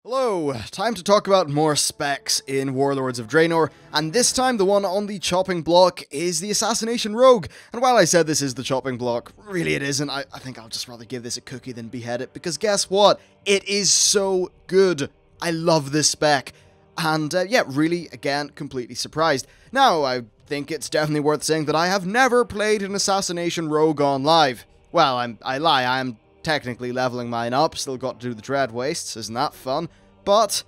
Hello, time to talk about more specs in Warlords of Draenor, and this time the one on the chopping block is the Assassination Rogue. And while I said this is the chopping block, really it isn't. I think I'll just rather give this a cookie than behead it, because guess what? It is so good. I love this spec. And yeah, really, again, completely surprised. Now, I think it's definitely worth saying that I have never played an Assassination Rogue on live. Well, I lie, I am technically leveling mine up, still got to do the Dread Wastes, isn't that fun? But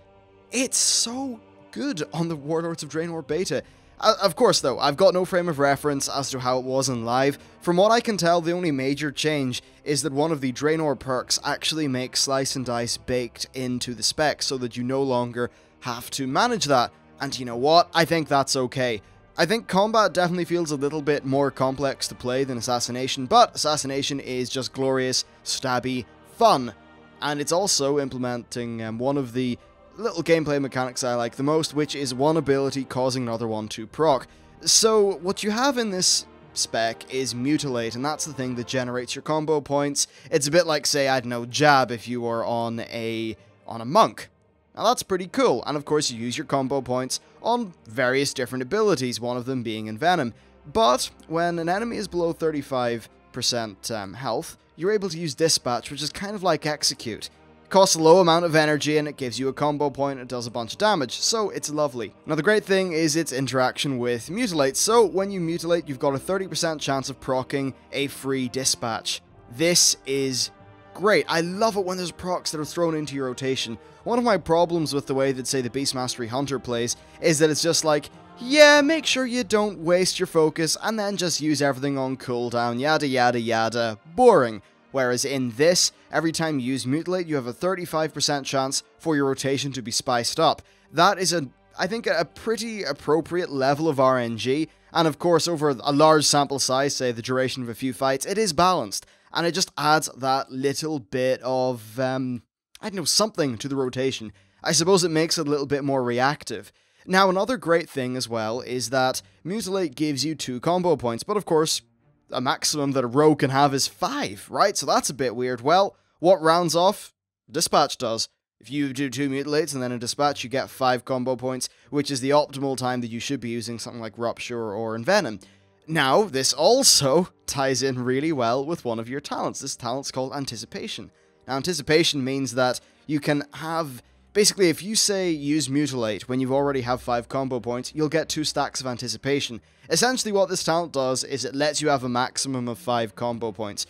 it's so good on the Warlords of Draenor beta. Of course though, I've got no frame of reference as to how it was in live. From what I can tell, the only major change is that one of the Draenor perks actually makes Slice and Dice baked into the spec so that you no longer have to manage that. And you know what? I think that's okay. I think combat definitely feels a little bit more complex to play than Assassination, but Assassination is just glorious, stabby, fun. And it's also implementing one of the little gameplay mechanics I like the most, which is one ability causing another one to proc. So what you have in this spec is Mutilate, and that's the thing that generates your combo points. It's a bit like, say, I don't know, Jab if you were on a monk. Now that's pretty cool, and of course you use your combo points on various different abilities, one of them being Envenom. But when an enemy is below 35% health, you're able to use Dispatch, which is kind of like Execute. It costs a low amount of energy and it gives you a combo point and it does a bunch of damage, so it's lovely. Now the great thing is its interaction with Mutilate, so when you Mutilate you've got a 30% chance of proccing a free Dispatch. This is great. I love it when there's procs that are thrown into your rotation. One of my problems with the way that, say, the Beast Mastery Hunter plays is that it's just like, yeah, make sure you don't waste your focus and then just use everything on cooldown, yada yada yada, boring. Whereas in this, every time you use Mutilate, you have a 35% chance for your rotation to be spiced up. That is, I think, a pretty appropriate level of RNG, and of course, over a large sample size, say the duration of a few fights, it is balanced. And it just adds that little bit of, I don't know, something to the rotation. I suppose it makes it a little bit more reactive. Now, another great thing as well is that Mutilate gives you 2 combo points, but of course, a maximum that a rogue can have is 5, right? So that's a bit weird. Well, what rounds off? Dispatch does. If you do 2 Mutilates and then a Dispatch, you get 5 combo points, which is the optimal time that you should be using something like Rupture or Envenom. Now, this also ties in really well with one of your talents. This talent's called Anticipation. Now, Anticipation means that you can have... Basically, if you, say, use Mutilate when you already have 5 combo points, you'll get 2 stacks of Anticipation. Essentially, what this talent does is it lets you have a maximum of 5 combo points.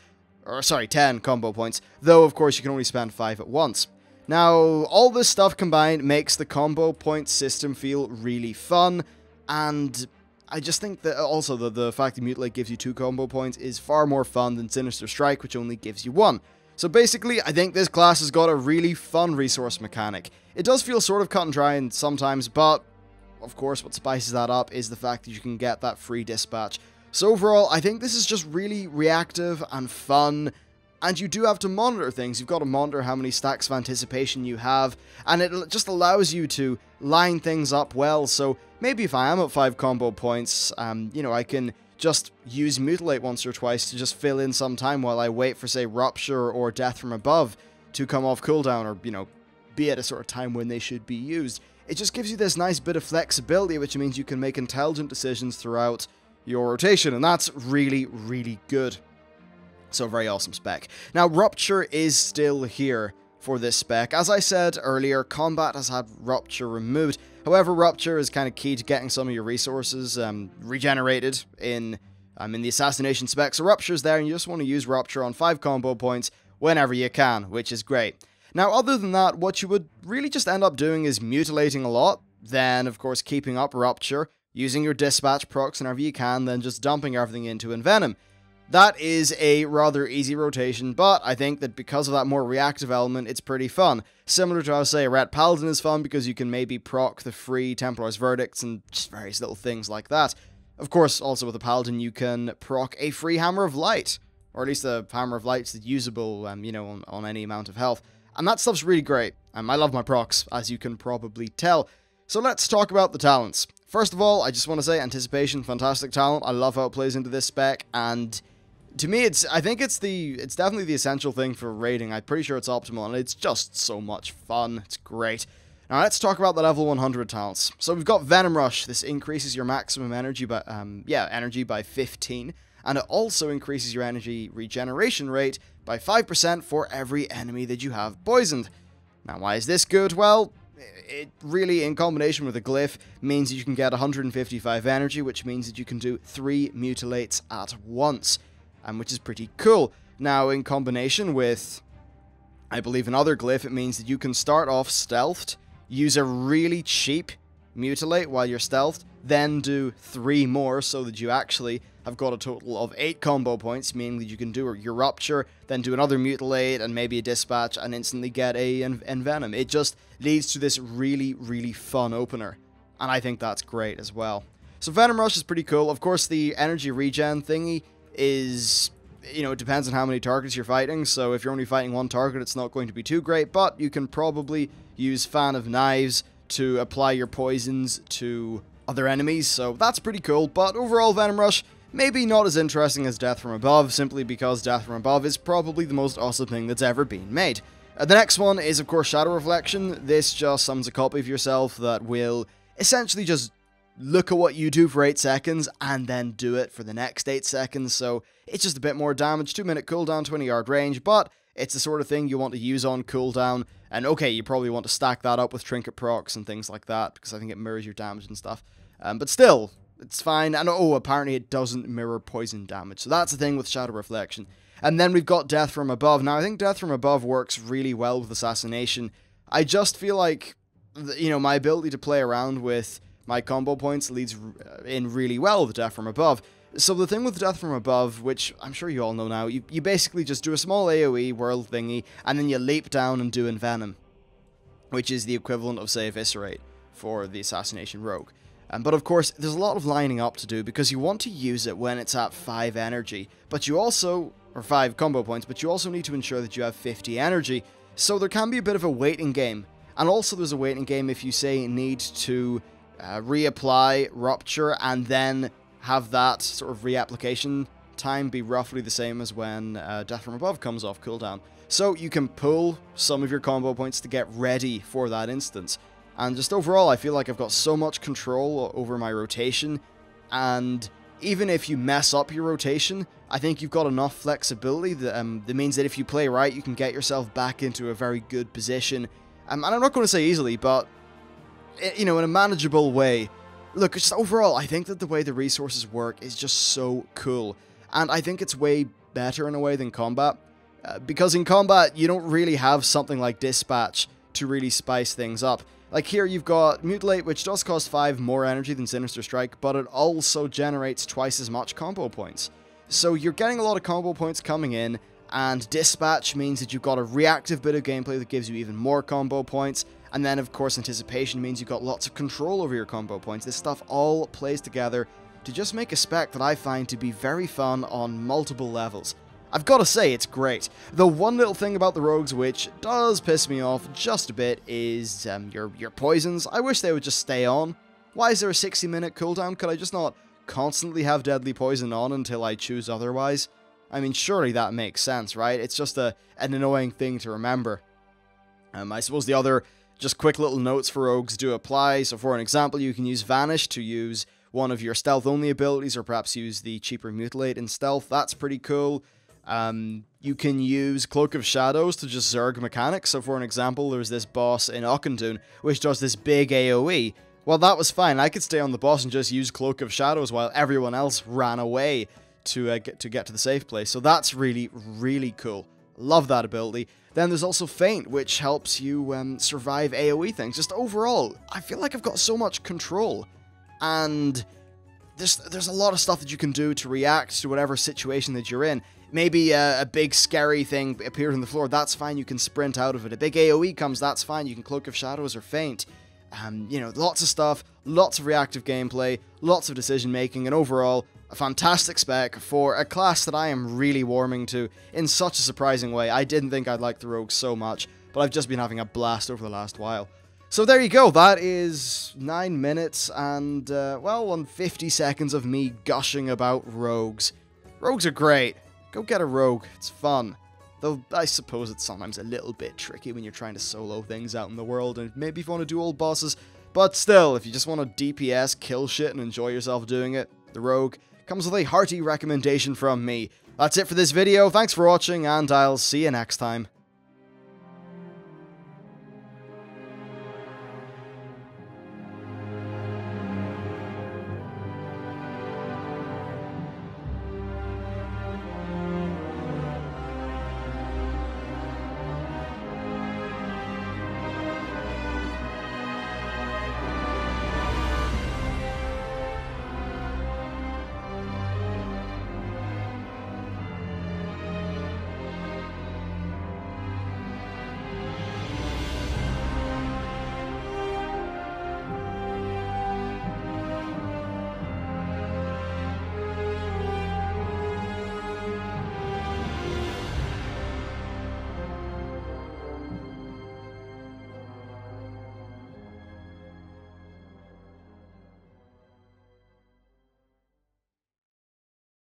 Or, sorry, 10 combo points. Though, of course, you can only spend 5 at once. Now, all this stuff combined makes the combo point system feel really fun, and I just think that also the fact that Mutilate gives you 2 combo points is far more fun than Sinister Strike, which only gives you 1. So basically, I think this class has got a really fun resource mechanic. It does feel sort of cut and dry sometimes, but of course what spices that up is the fact that you can get that free Dispatch. So overall, I think this is just really reactive and fun, and you do have to monitor things. You've got to monitor how many stacks of Anticipation you have, and it just allows you to line things up well. So maybe if I am at 5 combo points, you know, I can just use Mutilate once or twice to just fill in some time while I wait for, say, Rupture or Death from Above to come off cooldown, or, you know, be at a sort of time when they should be used. It just gives you this nice bit of flexibility, which means you can make intelligent decisions throughout your rotation, and that's really, really good. So, very awesome spec. Now, Rupture is still here for this spec. As I said earlier, combat has had Rupture removed. However, Rupture is kind of key to getting some of your resources regenerated in the Assassination spec. So Rupture's there, and you just want to use Rupture on 5 combo points whenever you can, which is great. Now, other than that, what you would really just end up doing is mutilating a lot, then, of course, keeping up Rupture, using your Dispatch procs whenever you can, then just dumping everything into Envenom. That is a rather easy rotation, but I think that because of that more reactive element, it's pretty fun. Similar to how, say, a Ret Paladin is fun because you can maybe proc the free Templar's Verdicts and just various little things like that. Of course, also with a Paladin, you can proc a free Hammer of Light, or at least a Hammer of Light's usable, you know, on any amount of health. And that stuff's really great. I love my procs, as you can probably tell. So let's talk about the talents. First of all, I just want to say Anticipation, fantastic talent. I love how it plays into this spec, and To me, I think it's definitely the essential thing for raiding. I'm pretty sure it's optimal, and it's just so much fun. It's great. Now let's talk about the level 100 talents. So we've got Venom Rush. This increases your maximum energy by energy by 15, and it also increases your energy regeneration rate by 5% for every enemy that you have poisoned. Now, why is this good? Well, it really, in combination with a glyph, means that you can get 155 energy, which means that you can do 3 mutilates at once, which is pretty cool. Now, in combination with, I believe, another glyph, it means that you can start off stealthed, use a really cheap mutilate while you're stealthed, then do 3 more so that you actually have got a total of 8 combo points, meaning that you can do your Rupture, then do another Mutilate, and maybe a Dispatch, and instantly get a Envenom. It just leads to this really, really fun opener, and I think that's great as well. So Venom Rush is pretty cool. Of course, the energy regen thingy is, it depends on how many targets you're fighting, so if you're only fighting one target, it's not going to be too great, but you can probably use Fan of Knives to apply your poisons to other enemies, so that's pretty cool. But overall, Venom Rush, maybe not as interesting as Death from Above, simply because Death from Above is probably the most awesome thing that's ever been made. The next one is, of course, Shadow Reflection. This just summons a copy of yourself that will essentially just look at what you do for 8 seconds and then do it for the next 8 seconds, so it's just a bit more damage, 2-minute cooldown, 20-yard range, but it's the sort of thing you want to use on cooldown, and okay, you probably want to stack that up with trinket procs and things like that, because I think it mirrors your damage and stuff, but still, it's fine, and oh, apparently it doesn't mirror poison damage, so that's the thing with Shadow Reflection. And then we've got Death from Above. Now, I think Death from Above works really well with Assassination. I just feel like, my ability to play around with my combo points leads in really well with Death from Above. So the thing with Death from Above, which I'm sure you all know now, you basically just do a small AoE world thingy, and then you leap down and do Envenom, which is the equivalent of, say, Eviscerate for the Assassination Rogue. But of course, there's a lot of lining up to do, because you want to use it when it's at 5 energy, but you also, or 5 combo points, but you also need to ensure that you have 50 energy, so there can be a bit of a waiting game. And also there's a waiting game if you, say, need to reapply Rupture and then have that sort of reapplication time be roughly the same as when Death from Above comes off cooldown. So you can pull some of your combo points to get ready for that instance. And just overall, I feel like I've got so much control over my rotation, and even if you mess up your rotation, I think you've got enough flexibility that means that if you play right, you can get yourself back into a very good position. And I'm not going to say easily, but, in a manageable way. Look, just overall, I think that the way the resources work is just so cool. And I think it's way better in a way than combat. Because in combat, you don't really have something like Dispatch to really spice things up. Like here, you've got Mutilate, which does cost 5 more energy than Sinister Strike, but it also generates twice as much combo points. So you're getting a lot of combo points coming in, and Dispatch means that you've got a reactive bit of gameplay that gives you even more combo points, and then of course Anticipation means you've got lots of control over your combo points. This stuff all plays together to just make a spec that I find to be very fun on multiple levels. I've got to say, it's great. The one little thing about the rogues which does piss me off just a bit is your poisons. I wish they would just stay on. Why is there a 60-minute cooldown? Could I just not constantly have Deadly Poison on until I choose otherwise? I mean, surely that makes sense, right? It's just an annoying thing to remember. I suppose the other just quick little notes for rogues do apply. So for an example, you can use Vanish to use one of your stealth-only abilities, or perhaps use the cheaper Mutilate in stealth. That's pretty cool. You can use Cloak of Shadows to just Zerg mechanics. So for an example, there's this boss in Auchindoun which does this big AoE. Well, that was fine. I could stay on the boss and just use Cloak of Shadows while everyone else ran away to get to the safe place. So that's really, really cool. Love that ability. Then there's also Feint, which helps you survive AoE things. Just overall, I feel like I've got so much control. And there's a lot of stuff that you can do to react to whatever situation that you're in. Maybe a big scary thing appears on the floor, that's fine, you can sprint out of it. A big AoE comes, that's fine, you can Cloak of Shadows or Feint. Lots of stuff, lots of reactive gameplay, lots of decision making, and overall, a fantastic spec for a class that I am really warming to in such a surprising way. I didn't think I'd like the rogues so much, but I've just been having a blast over the last while. So there you go, that is 9 minutes and, 150 seconds of me gushing about rogues. Rogues are great. go get a rogue. It's fun. Though I suppose it's sometimes a little bit tricky when you're trying to solo things out in the world, and maybe if you want to do old bosses. But still, if you just want to DPS, kill shit, and enjoy yourself doing it, the rogue comes with a hearty recommendation from me. That's it for this video. Thanks for watching, and I'll see you next time.